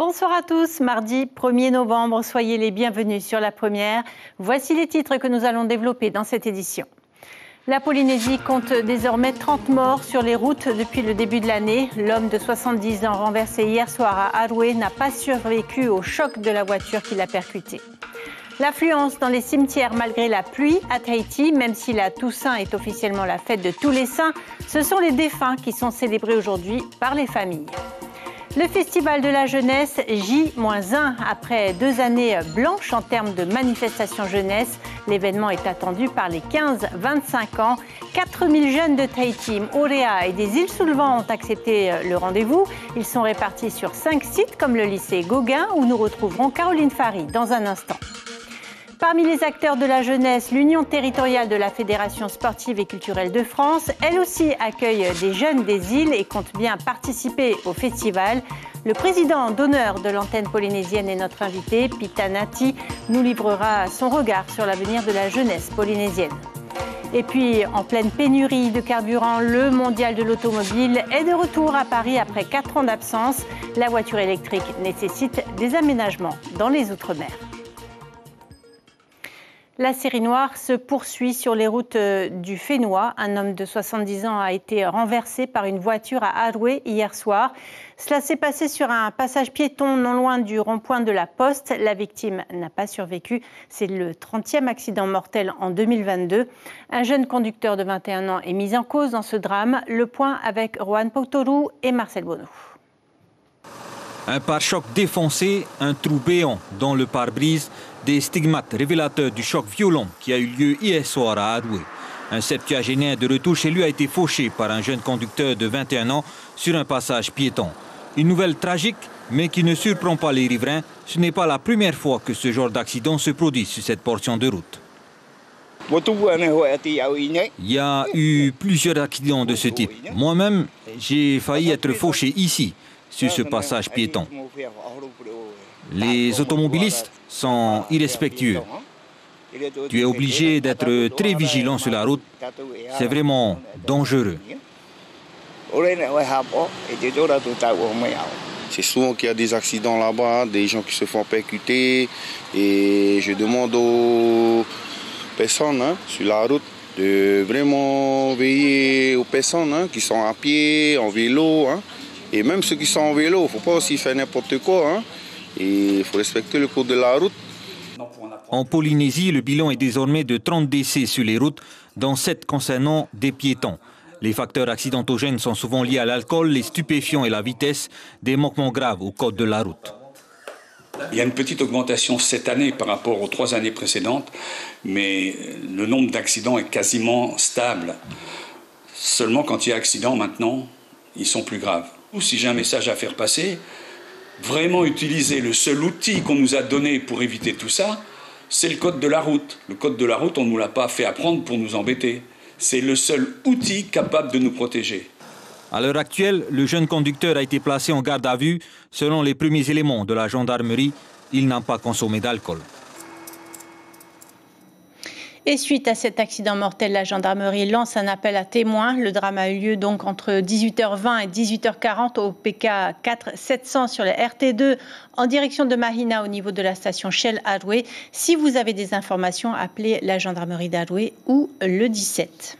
Bonsoir à tous, mardi 1er novembre, soyez les bienvenus sur La Première. Voici les titres que nous allons développer dans cette édition. La Polynésie compte désormais 30 morts sur les routes depuis le début de l'année. L'homme de 70 ans renversé hier soir à Arouet n'a pas survécu au choc de la voiture qui l'a percuté. L'affluence dans les cimetières malgré la pluie à Tahiti, même si la Toussaint est officiellement la fête de tous les saints, ce sont les défunts qui sont célébrés aujourd'hui par les familles. Le Festival de la jeunesse, J-1 après 2 années blanches en termes de manifestations jeunesse. L'événement est attendu par les 15-25 ans. 4000 jeunes de Tahiti, Moorea et des îles sous le vent ont accepté le rendez-vous. Ils sont répartis sur 5 sites comme le lycée Gauguin où nous retrouverons Caroline Fary dans un instant. Parmi les acteurs de la jeunesse, l'Union territoriale de la Fédération sportive et culturelle de France, elle aussi accueille des jeunes des îles et compte bien participer au festival. Le président d'honneur de l'antenne polynésienne est notre invité, Pita Nati, nous livrera son regard sur l'avenir de la jeunesse polynésienne. Et puis, en pleine pénurie de carburant, le mondial de l'automobile est de retour à Paris après 4 ans d'absence. La voiture électrique nécessite des aménagements dans les Outre-mer. La série noire se poursuit sur les routes du Fénois. Un homme de 70 ans a été renversé par une voiture à Arouet hier soir. Cela s'est passé sur un passage piéton non loin du rond-point de la Poste. La victime n'a pas survécu. C'est le 30e accident mortel en 2022. Un jeune conducteur de 21 ans est mis en cause dans ce drame. Le point avec Rohan Pautoru et Marcel Bonneau. Un pare-choc défoncé, un trou béant dans le pare-brise, des stigmates révélateurs du choc violent qui a eu lieu hier soir à Arouet. Un septuagénaire de retour chez lui a été fauché par un jeune conducteur de 21 ans sur un passage piéton. Une nouvelle tragique, mais qui ne surprend pas les riverains. Ce n'est pas la première fois que ce genre d'accident se produit sur cette portion de route. Il y a eu plusieurs accidents de ce type. Moi-même, j'ai failli être fauché ici, sur ce passage piéton. Les automobilistes sont irrespectueux. Tu es obligé d'être très vigilant sur la route. C'est vraiment dangereux. C'est souvent qu'il y a des accidents là-bas, des gens qui se font percuter. Et je demande aux personnes sur la route de vraiment veiller aux personnes qui sont à pied, en vélo. Et même ceux qui sont en vélo, il ne faut pas aussi faire n'importe quoi. Et il faut respecter le code de la route. En Polynésie, le bilan est désormais de 30 décès sur les routes, dont 7 concernant des piétons. Les facteurs accidentogènes sont souvent liés à l'alcool, les stupéfiants et la vitesse, des manquements graves au code de la route. Il y a une petite augmentation cette année par rapport aux 3 années précédentes, mais le nombre d'accidents est quasiment stable. Seulement quand il y a accident maintenant, ils sont plus graves. Si j'ai un message à faire passer, vraiment utiliser le seul outil qu'on nous a donné pour éviter tout ça, c'est le code de la route. Le code de la route, on ne nous l'a pas fait apprendre pour nous embêter. C'est le seul outil capable de nous protéger. À l'heure actuelle, le jeune conducteur a été placé en garde à vue. Selon les premiers éléments de la gendarmerie, il n'a pas consommé d'alcool. Et suite à cet accident mortel, la gendarmerie lance un appel à témoins. Le drame a eu lieu donc entre 18h20 et 18h40 au PK 4700 sur la RT2 en direction de Mahina au niveau de la station Shell Arouet. Si vous avez des informations, appelez la gendarmerie d'Arouet ou le 17.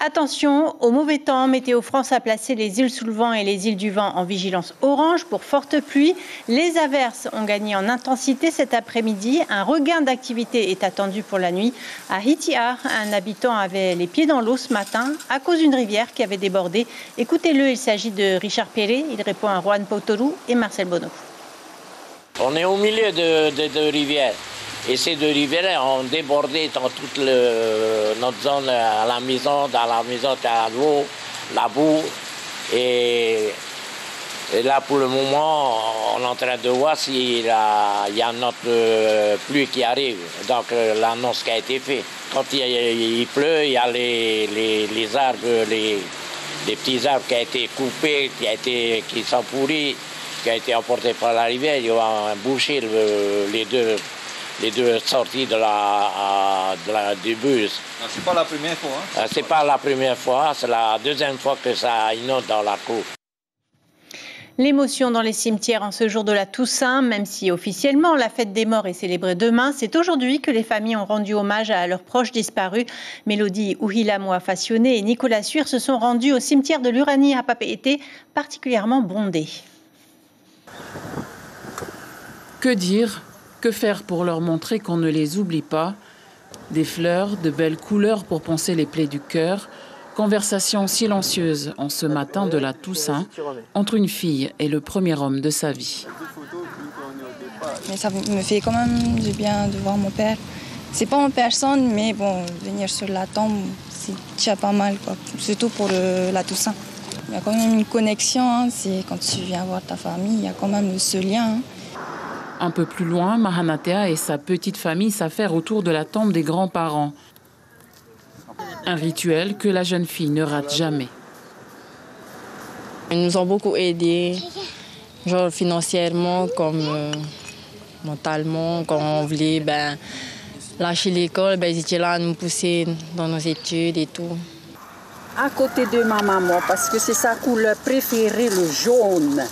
Attention au mauvais temps, Météo France a placé les îles sous le vent et les îles du vent en vigilance orange pour forte pluie. Les averses ont gagné en intensité cet après-midi. Un regain d'activité est attendu pour la nuit. À Hitiar, un habitant avait les pieds dans l'eau ce matin à cause d'une rivière qui avait débordé. Écoutez-le, il s'agit de Richard Perret. Il répond à Rohan Pautoru et Marcel Bonneau. On est au milieu de deux rivières. Et ces 2 rivières ont débordé dans toute notre zone à la maison. Dans la maison, il y a l'eau, la boue. Et là, pour le moment, on est en train de voir s'il y a notre pluie qui arrive. Donc, l'annonce qui a été faite. Quand il pleut, il y a les arbres, les petits arbres qui ont été coupés, qui sont pourris, qui ont été emportés par la rivière. Ils vont boucher les deux sorties du bus. C'est pas la première fois. C'est pas la première fois, c'est la deuxième fois que ça inonde dans la cour. L'émotion dans les cimetières en ce jour de la Toussaint, même si officiellement la fête des morts est célébrée demain, c'est aujourd'hui que les familles ont rendu hommage à leurs proches disparus. Mélodie Ouhilamoa Fassionné et Nicolas Suire se sont rendus au cimetière de l'Uranie à Papeete, particulièrement bondé. Que dire? Que faire pour leur montrer qu'on ne les oublie pas? Des fleurs, de belles couleurs pour panser les plaies du cœur. Conversation silencieuse en ce matin de la Toussaint entre une fille et le premier homme de sa vie. Mais ça me fait quand même du bien de voir mon père. C'est pas en personne, mais bon, venir sur la tombe, c'est déjà pas mal, quoi. Surtout pour la Toussaint. Il y a quand même une connexion, hein. C'est quand tu viens voir ta famille, il y a quand même ce lien. Hein. Un peu plus loin, Mahanatea et sa petite famille s'affairent autour de la tombe des grands-parents. Un rituel que la jeune fille ne rate jamais. Ils nous ont beaucoup aidés, genre financièrement comme mentalement. Quand on voulait lâcher l'école, ils étaient là à nous pousser dans nos études et tout. À côté de ma maman, parce que c'est sa couleur préférée, le jaune.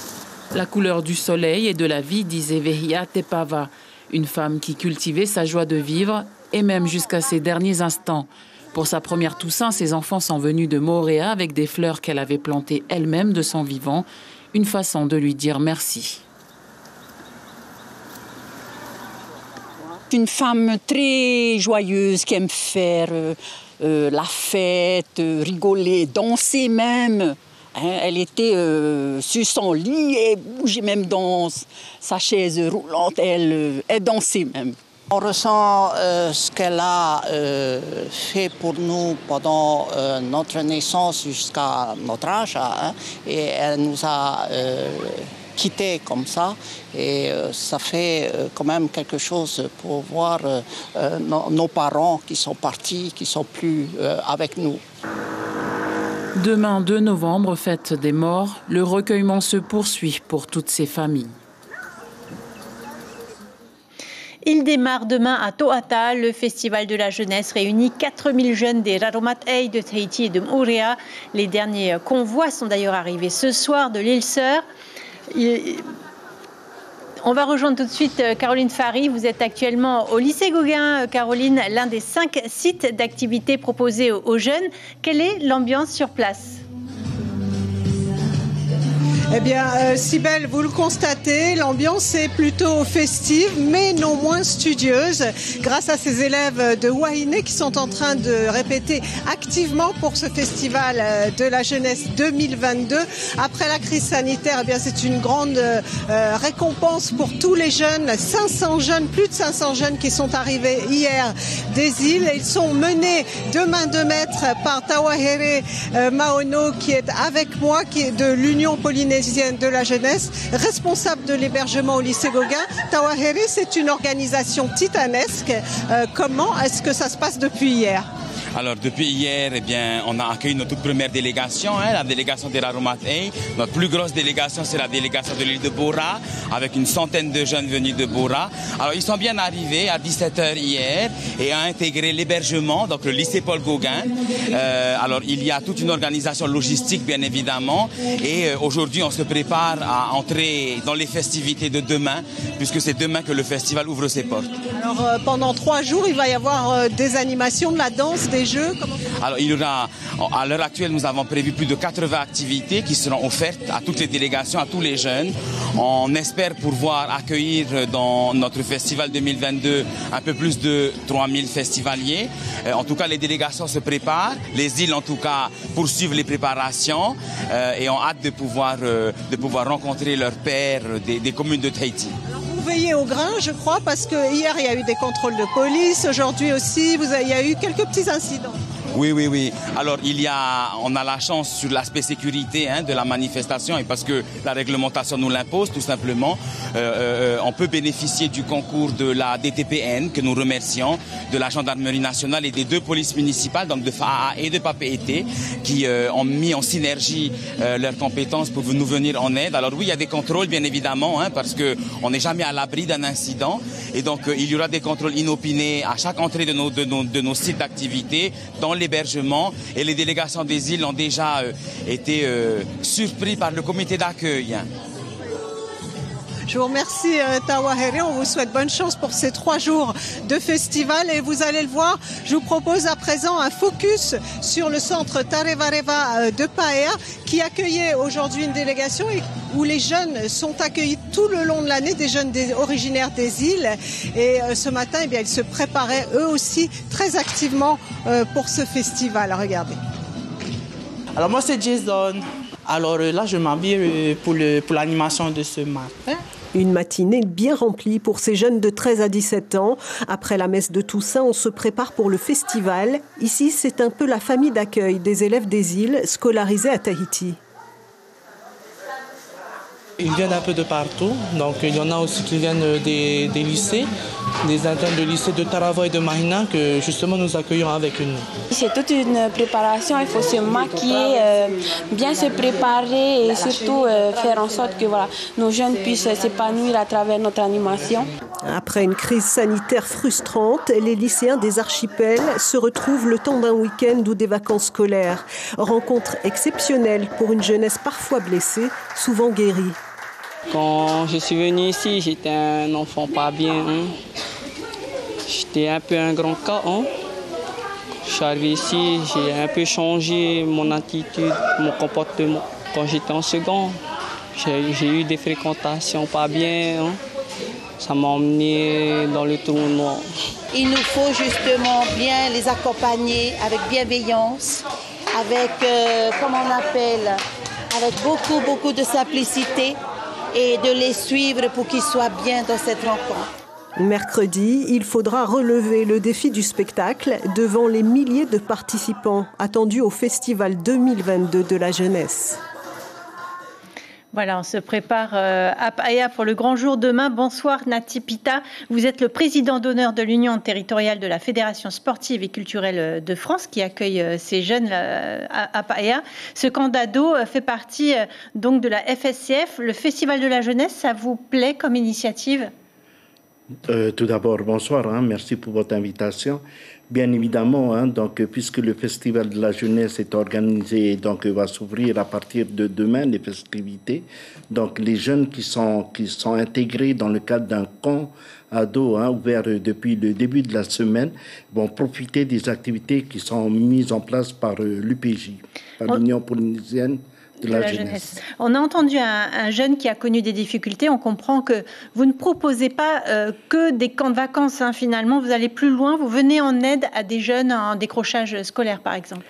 La couleur du soleil et de la vie, disait Vehia Tepava, une femme qui cultivait sa joie de vivre et même jusqu'à ses derniers instants. Pour sa première Toussaint, ses enfants sont venus de Moorea avec des fleurs qu'elle avait plantées elle-même de son vivant, une façon de lui dire merci. Une femme très joyeuse qui aime faire la fête, rigoler, danser même. Elle était sur son lit et bougeait même dans sa chaise roulante, elle dansait même. On ressent ce qu'elle a fait pour nous pendant notre naissance jusqu'à notre âge. Hein, et elle nous a quittés comme ça. Et ça fait quand même quelque chose pour voir nos parents qui sont partis, qui ne sont plus avec nous. Demain 2 novembre, fête des morts, le recueillement se poursuit pour toutes ces familles. Il démarre demain à Toata. Le festival de la jeunesse réunit 4000 jeunes des Raromatei de Tahiti et de Moorea. Les derniers convois sont d'ailleurs arrivés ce soir de l'île Sœur. On va rejoindre tout de suite Caroline Fary. Vous êtes actuellement au lycée Gauguin, Caroline, l'un des 5 sites d'activités proposés aux jeunes. Quelle est l'ambiance sur place ? Eh bien, Cybèle, vous le constatez, l'ambiance est plutôt festive, mais non moins studieuse, grâce à ces élèves de Wahine qui sont en train de répéter activement pour ce festival de la jeunesse 2022. Après la crise sanitaire, eh bien, c'est une grande récompense pour tous les jeunes, 500 jeunes, plus de 500 jeunes qui sont arrivés hier des îles. Ils sont menés de main de maître par Tawahere Maono, qui est avec moi, qui est de l'Union polynésienne de la jeunesse, responsable de l'hébergement au lycée Gauguin. Tawahere, c'est une organisation titanesque. Comment est-ce que ça se passe depuis hier ? Alors depuis hier, eh bien, on a accueilli notre toute première délégation, la délégation des Raromatei. Notre plus grosse délégation, c'est la délégation de l'île de Bora, avec une centaine de jeunes venus de Bora. Alors ils sont bien arrivés à 17h hier et ont intégré l'hébergement, donc le lycée Paul Gauguin. Alors il y a toute une organisation logistique, bien évidemment, et aujourd'hui on se prépare à entrer dans les festivités de demain, puisque c'est demain que le festival ouvre ses portes. Alors pendant 3 jours, il va y avoir des animations, de la danse, des jeux. Alors il y aura, à l'heure actuelle, nous avons prévu plus de 80 activités qui seront offertes à toutes les délégations, à tous les jeunes. On espère pouvoir accueillir dans notre festival 2022 un peu plus de 3000 festivaliers. En tout cas, les délégations se préparent, les îles en tout cas poursuivent les préparations et ont hâte de pouvoir rencontrer leurs pairs des communes de Tahiti. Vous veillez au grain, je crois, parce que hier il y a eu des contrôles de police, aujourd'hui aussi il y a eu quelques petits incidents. Oui. Alors on a la chance sur l'aspect sécurité de la manifestation, et parce que la réglementation nous l'impose tout simplement, on peut bénéficier du concours de la DTPN que nous remercions, de la gendarmerie nationale et des 2 polices municipales, donc de Fa'a et de Papeete, qui ont mis en synergie leurs compétences pour nous venir en aide. Alors oui, il y a des contrôles bien évidemment, parce que on n'est jamais à l'abri d'un incident, et donc il y aura des contrôles inopinés à chaque entrée de nos sites d'activité, dans l'hébergement et les délégations des îles ont déjà été surpris par le comité d'accueil. Je vous remercie Tawahere, on vous souhaite bonne chance pour ces 3 jours de festival et vous allez le voir, je vous propose à présent un focus sur le centre Tarevareva de Paea qui accueillait aujourd'hui une délégation et où les jeunes sont accueillis tout le long de l'année, des jeunes originaires des îles et ce matin eh bien, ils se préparaient eux aussi très activement pour ce festival. Regardez. Alors moi c'est Jason. Alors là, je m'habille pour l'animation de ce matin. Une matinée bien remplie pour ces jeunes de 13 à 17 ans. Après la messe de Toussaint, on se prépare pour le festival. Ici, c'est un peu la famille d'accueil des élèves des îles scolarisés à Tahiti. Ils viennent un peu de partout. Donc il y en a aussi qui viennent des lycées, des internes de lycée de Tarawa et de Mahina que justement nous accueillons avec nous. C'est toute une préparation, il faut se maquiller, bien se préparer et surtout faire en sorte que voilà, nos jeunes puissent s'épanouir à travers notre animation. Après une crise sanitaire frustrante, les lycéens des archipels se retrouvent le temps d'un week-end ou des vacances scolaires. Rencontre exceptionnelle pour une jeunesse parfois blessée, souvent guérie. Quand je suis venu ici, j'étais un enfant pas bien. J'étais un peu un grand cas. Je suis arrivé ici, j'ai un peu changé mon attitude, mon comportement. Quand j'étais en second, j'ai eu des fréquentations pas bien. Ça m'a emmené dans le trou noir. Il nous faut justement bien les accompagner avec bienveillance, avec, comment on appelle, avec beaucoup de simplicité et de les suivre pour qu'ils soient bien dans cette rencontre. Mercredi, il faudra relever le défi du spectacle devant les milliers de participants attendus au Festival 2022 de la jeunesse. Voilà, on se prépare à Paea pour le grand jour demain. Bonsoir Nati Pita, vous êtes le président d'honneur de l'Union territoriale de la Fédération sportive et culturelle de France qui accueille ces jeunes à Paea. Ce camp d'ado fait partie donc de la FSCF. Le Festival de la jeunesse, ça vous plaît comme initiative ? Tout d'abord, bonsoir, merci pour votre invitation. Bien évidemment, donc, puisque le Festival de la jeunesse est organisé, donc va s'ouvrir à partir de demain, les festivités. Donc les jeunes qui sont intégrés dans le cadre d'un camp ado ouvert depuis le début de la semaine vont profiter des activités qui sont mises en place par l'UPJ, par l'Union polynésienne de la jeunesse. On a entendu un jeune qui a connu des difficultés. On comprend que vous ne proposez pas que des camps de vacances. Finalement, vous allez plus loin. Vous venez en aide à des jeunes en décrochage scolaire, par exemple.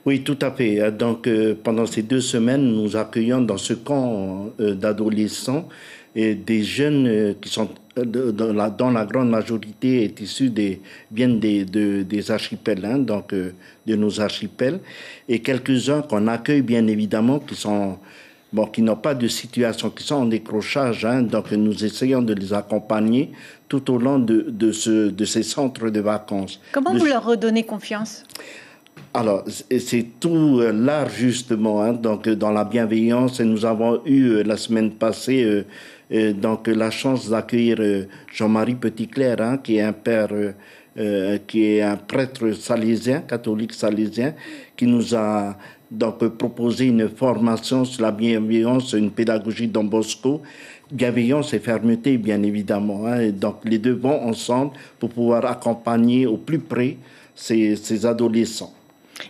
Oui, tout à fait. Donc, pendant ces 2 semaines, nous accueillons dans ce camp d'adolescents et des jeunes qui sont, dans la grande majorité, viennent des archipels, donc de nos archipels, et quelques-uns qu'on accueille bien évidemment qui n'ont pas de situation, qui sont en décrochage, donc nous essayons de les accompagner tout au long de ces centres de vacances. Comment vous leur redonnez confiance ? Alors, c'est tout l'art justement, donc dans la bienveillance. Et nous avons eu la semaine passée donc la chance d'accueillir Jean-Marie Petitclerc, qui est un père, qui est un prêtre salésien, catholique salésien, qui nous a donc proposé une formation sur la bienveillance, une pédagogie Don Bosco. Bienveillance et fermeté, bien évidemment. Et donc les deux vont ensemble pour pouvoir accompagner au plus près ces adolescents.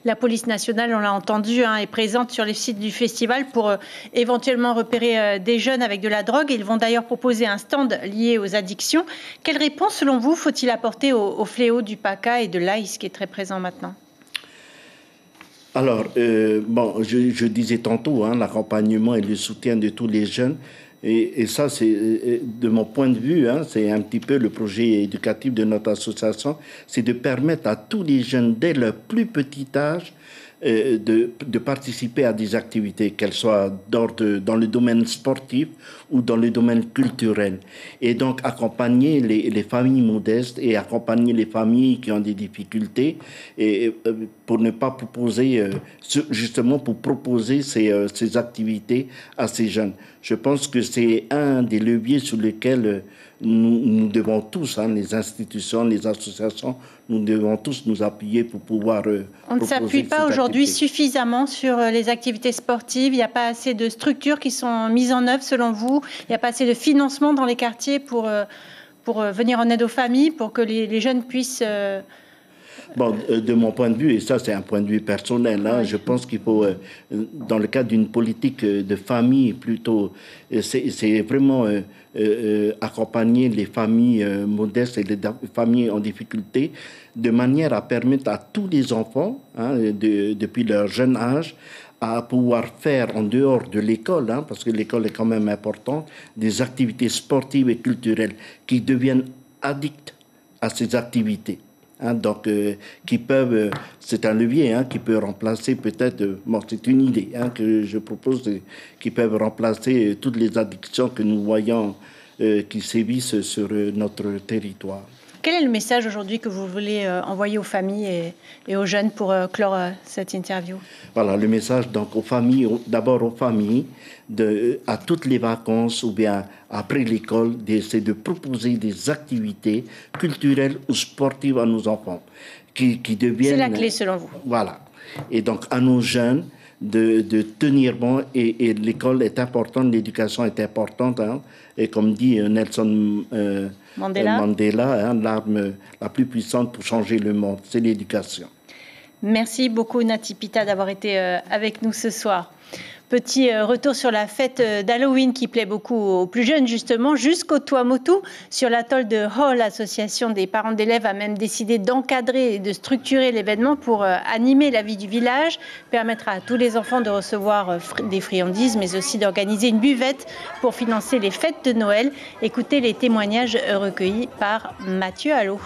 La police nationale, on l'a entendu, est présente sur les sites du festival pour éventuellement repérer des jeunes avec de la drogue. Ils vont d'ailleurs proposer un stand lié aux addictions. Quelle réponse, selon vous, faut-il apporter au fléau du PACA et de l'AIS qui est très présent maintenant ? Alors, je disais tantôt, l'accompagnement et le soutien de tous les jeunes. Et ça, c'est de mon point de vue, c'est un petit peu le projet éducatif de notre association, c'est de permettre à tous les jeunes, dès leur plus petit âge, de participer à des activités, qu'elles soient dans le domaine sportif ou dans le domaine culturel. Et donc accompagner les familles modestes et accompagner les familles qui ont des difficultés et pour ne pas proposer, justement pour proposer ces activités à ces jeunes. Je pense que c'est un des leviers sur lesquels nous devons tous, les institutions, les associations, nous devons tous nous appuyer pour pouvoir On ne s'appuie pas aujourd'hui suffisamment sur les activités sportives. Il n'y a pas assez de structures qui sont mises en œuvre, selon vous. Il n'y a pas assez de financement dans les quartiers pour venir en aide aux familles, pour que les jeunes puissent... Bon, de mon point de vue, et ça c'est un point de vue personnel, je pense qu'il faut, dans le cadre d'une politique de famille plutôt, c'est vraiment accompagner les familles modestes et les familles en difficulté, de manière à permettre à tous les enfants, depuis leur jeune âge, à pouvoir faire en dehors de l'école, parce que l'école est quand même importante, des activités sportives et culturelles qui deviennent addicts à ces activités. Donc, qui peuvent, c'est un levier qui peut remplacer peut-être, c'est une idée que je propose, qui peuvent remplacer toutes les addictions que nous voyons qui sévissent sur notre territoire. Quel est le message aujourd'hui que vous voulez envoyer aux familles et aux jeunes pour clore cette interview? Voilà, le message donc aux familles, d'abord aux familles, à toutes les vacances ou bien après l'école, c'est de proposer des activités culturelles ou sportives à nos enfants qui deviennent... C'est la clé selon vous. Voilà. Et donc à nos jeunes de tenir bon, et l'école est importante, l'éducation est importante, et comme dit Nelson Mandela, l'arme la plus puissante pour changer le monde, c'est l'éducation. Merci beaucoup Nati Pita d'avoir été avec nous ce soir. Petit retour sur la fête d'Halloween qui plaît beaucoup aux plus jeunes justement, jusqu'au Tuamotu. Sur l'atoll de Hall, l'association des parents d'élèves a même décidé d'encadrer et de structurer l'événement pour animer la vie du village, permettra à tous les enfants de recevoir des friandises, mais aussi d'organiser une buvette pour financer les fêtes de Noël. Écoutez les témoignages recueillis par Mathieu Allot.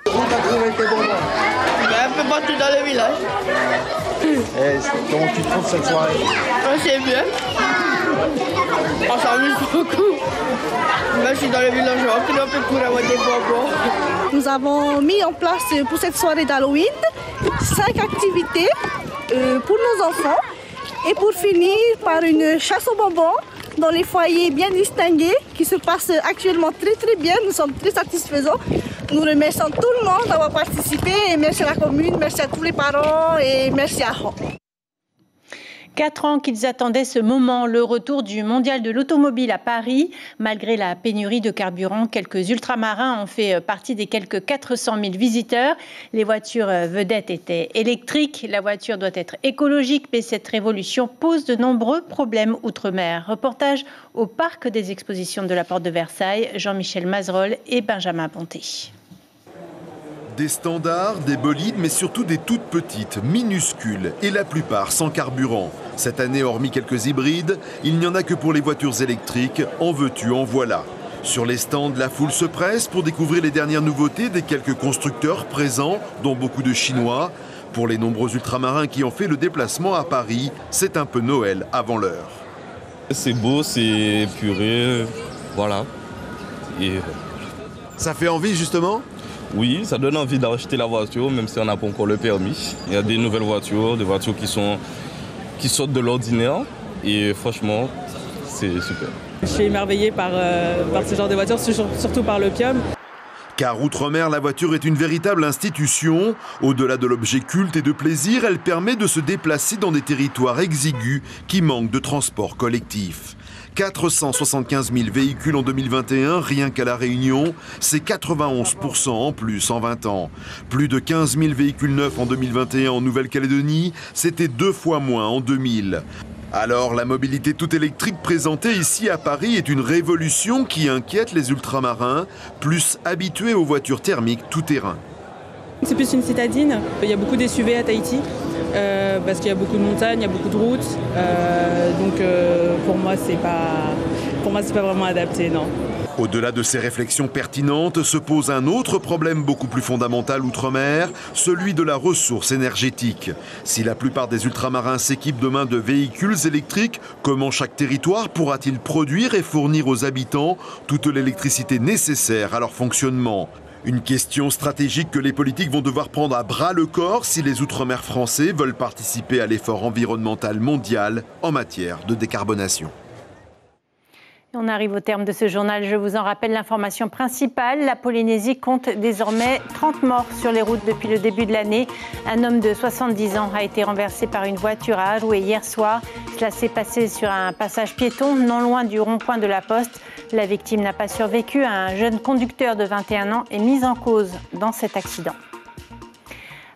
Où t'as trouvé tes bonbons? Un peu partout dans le village. Comment tu trouves cette soirée? C'est bien. On s'amuse beaucoup. Là, je suis dans le village, on peut un peu pour avoir des bonbons. Nous avons mis en place pour cette soirée d'Halloween 5 activités pour nos enfants. Et pour finir par une chasse aux bonbons dans les foyers bien distingués qui se passe actuellement très très bien. Nous sommes très satisfaisants. Nous remercions tout le monde d'avoir participé et merci à la commune, merci à tous les parents et merci à Hall. 4 ans qu'ils attendaient ce moment, le retour du mondial de l'automobile à Paris. Malgré la pénurie de carburant, quelques ultramarins ont fait partie des quelques 400 000 visiteurs. Les voitures vedettes étaient électriques. La voiture doit être écologique, mais cette révolution pose de nombreux problèmes outre-mer. Reportage au Parc des Expositions de la Porte de Versailles, Jean-Michel Mazerolle et Benjamin Ponté. Des standards, des bolides, mais surtout des toutes petites, minuscules, et la plupart sans carburant. Cette année, hormis quelques hybrides, il n'y en a que pour les voitures électriques. En veux-tu, en voilà. Sur les stands, la foule se presse pour découvrir les dernières nouveautés des quelques constructeurs présents, dont beaucoup de Chinois. Pour les nombreux ultramarins qui ont fait le déplacement à Paris, c'est un peu Noël avant l'heure. C'est beau, c'est épuré, voilà. Et... Ça fait envie justement ? Oui, ça donne envie d'acheter la voiture, même si on n'a pas encore le permis. Il y a des nouvelles voitures, des voitures qui sortent de l'ordinaire. Et franchement, c'est super. Je suis émerveillée par ce genre de voiture, surtout par l'opium. Car outre-mer, la voiture est une véritable institution. Au-delà de l'objet culte et de plaisir, elle permet de se déplacer dans des territoires exigus qui manquent de transport collectif. 475 000 véhicules en 2021, rien qu'à La Réunion, c'est 91% en plus en 20 ans. Plus de 15 000 véhicules neufs en 2021 en Nouvelle-Calédonie, c'était 2 fois moins en 2000. Alors, la mobilité toute électrique présentée ici à Paris est une révolution qui inquiète les ultramarins, plus habitués aux voitures thermiques tout-terrain. C'est plus une citadine. Il y a beaucoup d'SUV à Tahiti, parce qu'il y a beaucoup de montagnes, il y a beaucoup de routes. Donc pour moi, c'est pas vraiment adapté, non. Au-delà de ces réflexions pertinentes, se pose un autre problème beaucoup plus fondamental outre-mer, celui de la ressource énergétique. Si la plupart des ultramarins s'équipent demain de véhicules électriques, comment chaque territoire pourra-t-il produire et fournir aux habitants toute l'électricité nécessaire à leur fonctionnement ? Une question stratégique que les politiques vont devoir prendre à bras le corps si les outre-mer français veulent participer à l'effort environnemental mondial en matière de décarbonation. On arrive au terme de ce journal. Je vous en rappelle l'information principale. La Polynésie compte désormais 30 morts sur les routes depuis le début de l'année. Un homme de 70 ans a été renversé par une voiture à Arouet hier soir. Cela s'est passé sur un passage piéton non loin du rond-point de la Poste. La victime n'a pas survécu. Un jeune conducteur de 21 ans est mis en cause dans cet accident.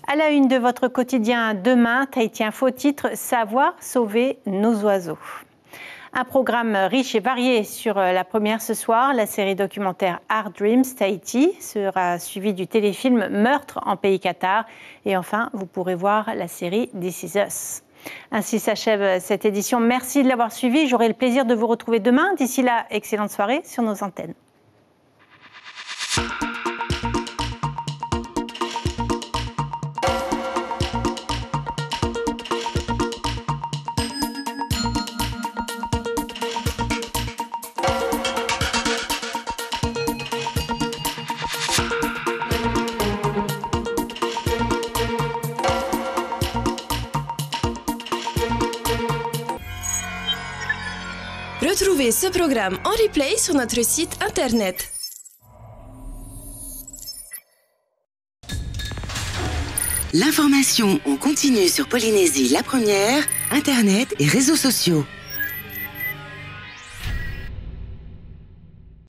À la une de votre quotidien demain, Tahiti Info titre « Savoir sauver nos oiseaux ». Un programme riche et varié sur la première ce soir. La série documentaire Our Dreams Tahiti sera suivie du téléfilm Meurtre en pays Qatar. Et enfin, vous pourrez voir la série This Is Us. Ainsi s'achève cette édition. Merci de l'avoir suivi. J'aurai le plaisir de vous retrouver demain. D'ici là, excellente soirée sur nos antennes. Retrouvez ce programme en replay sur notre site internet. L'information en continu sur Polynésie la première, internet et réseaux sociaux.